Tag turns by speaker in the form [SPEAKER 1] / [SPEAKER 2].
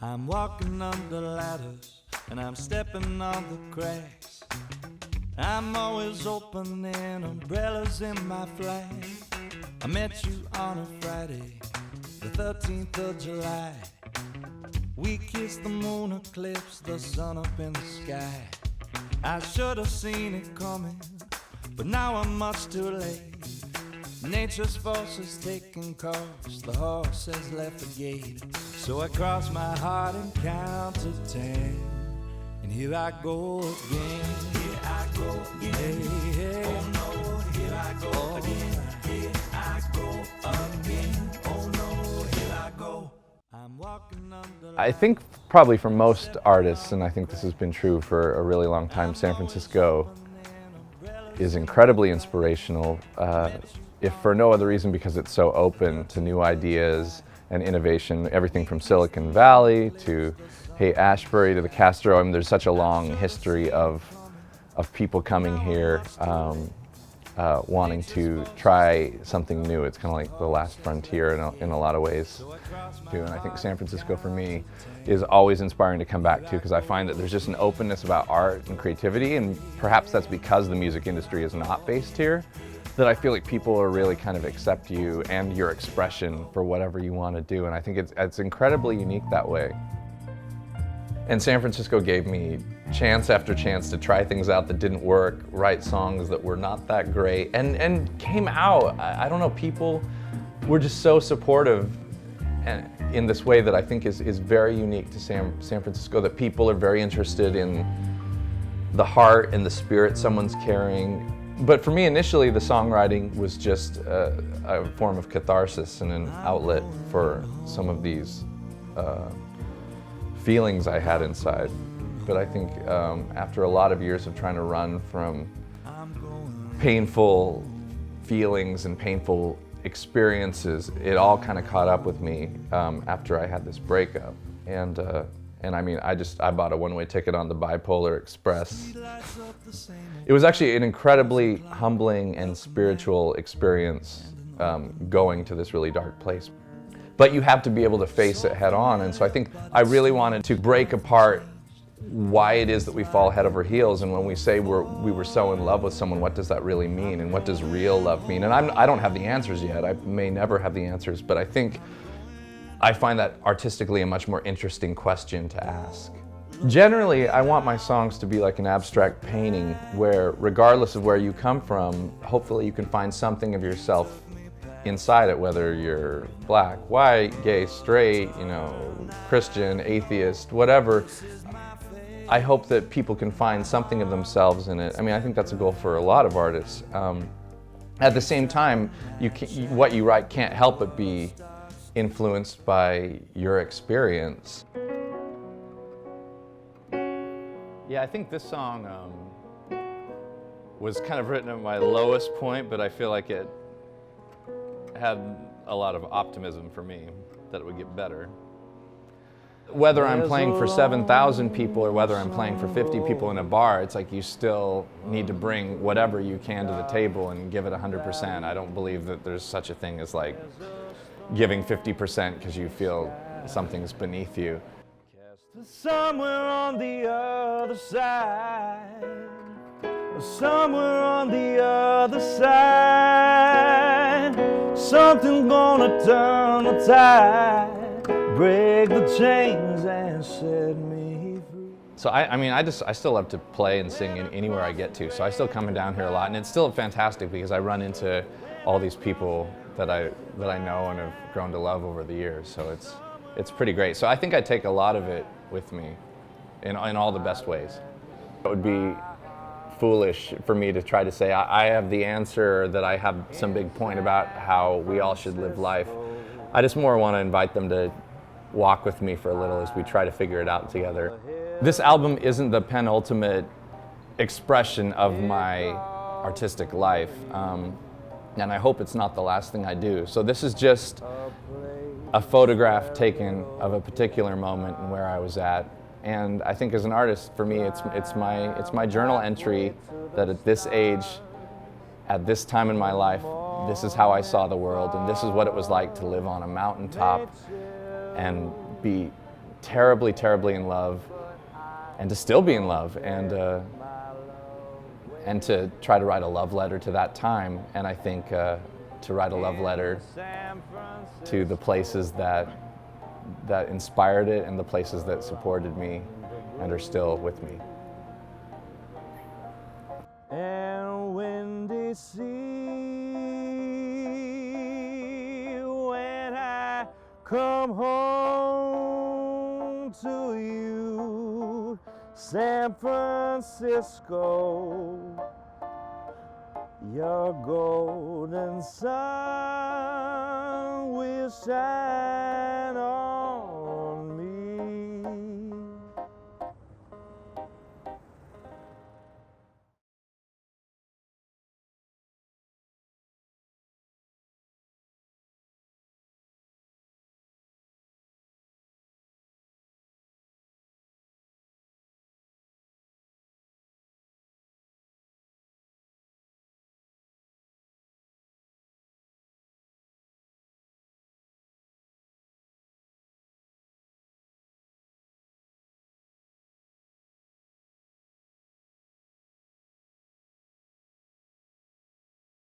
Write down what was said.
[SPEAKER 1] I'm walking under ladders and I'm stepping on the cracks. I'm always opening umbrellas in my flag. I met you on a Friday, the 13th of July. We kissed the moon eclipse, the sun up in the sky. I should have seen it coming, but now I'm much too late. Nature's forces taking course, the horse has left the gate. So I cross my heart and count to 10, and here I go again. Here I go again. Hey, hey. Oh no, here I go again. Here I go again. Oh no, here I go. I'm walking under.
[SPEAKER 2] I think probably for most artists, and I think this has been true for a really long time, San Francisco is incredibly inspirational. If for no other reason because it's so open to new ideas and innovation, everything from Silicon Valley to Haight-Ashbury to the Castro. I mean, there's such a long history of people coming here wanting to try something new. It's kind of like the last frontier in a lot of ways, too. And I think San Francisco, for me, is always inspiring to come back to because I find that there's just an openness about art and creativity, and perhaps that's because the music industry is not based here, that I feel like people are really kind of accept you and your expression for whatever you want to do. And I think it's incredibly unique that way. And San Francisco gave me chance after chance to try things out that didn't work, write songs that were not that great, and came out. I don't know, people were just so supportive and in this way that I think is very unique to San Francisco, that people are very interested in the heart and the spirit someone's carrying. But for me, initially, the songwriting was just a form of catharsis and an outlet for some of these feelings I had inside. But I think after a lot of years of trying to run from painful feelings and painful experiences, it all kind of caught up with me after I had this breakup. And I mean, I bought a one-way ticket on the Bipolar Express. It was actually an incredibly humbling and spiritual experience going to this really dark place. But you have to be able to face it head on. And so I think I really wanted to break apart why it is that we fall head over heels. And when we say we were so in love with someone, what does that really mean? And what does real love mean? And I don't have the answers yet. I may never have the answers, but I find that artistically a much more interesting question to ask. Generally, I want my songs to be like an abstract painting where, regardless of where you come from, hopefully you can find something of yourself inside it, whether you're black, white, gay, straight, Christian, atheist, whatever. I hope that people can find something of themselves in it. I mean, I think that's a goal for a lot of artists. At the same time, what you write can't help but be influenced by your experience. Yeah, I think this song was kind of written at my lowest point, but I feel like it had a lot of optimism for me that it would get better. Whether I'm playing for 7,000 people or whether I'm playing for 50 people in a bar, it's like you still need to bring whatever you can to the table and give it 100%. I don't believe that there's such a thing as like giving 50% because you feel something's beneath you.
[SPEAKER 1] Somewhere on the other side, somewhere on the other side, something's gonna turn the tide, break the chains and set me free.
[SPEAKER 2] So I still love to play and sing anywhere I get to. So I still come down here a lot, and it's still fantastic because I run into all these people that I know and have grown to love over the years. So it's pretty great. So I think I take a lot of it with me in all the best ways. It would be foolish for me to try to say I have the answer, that I have some big point about how we all should live life. I just more want to invite them to walk with me for a little as we try to figure it out together. This album isn't the penultimate expression of my artistic life. And I hope it's not the last thing I do. So this is just a photograph taken of a particular moment and where I was at. And I think as an artist, for me, it's my journal entry that at this age, at this time in my life, this is how I saw the world, and this is what it was like to live on a mountaintop and be terribly, terribly in love, and to still be in love, and to try to write a love letter to that time, and I think to write a love letter to the places that inspired it and the places that supported me and are still with me.
[SPEAKER 1] And when they see when I come home to you, San Francisco, your golden sun will shine.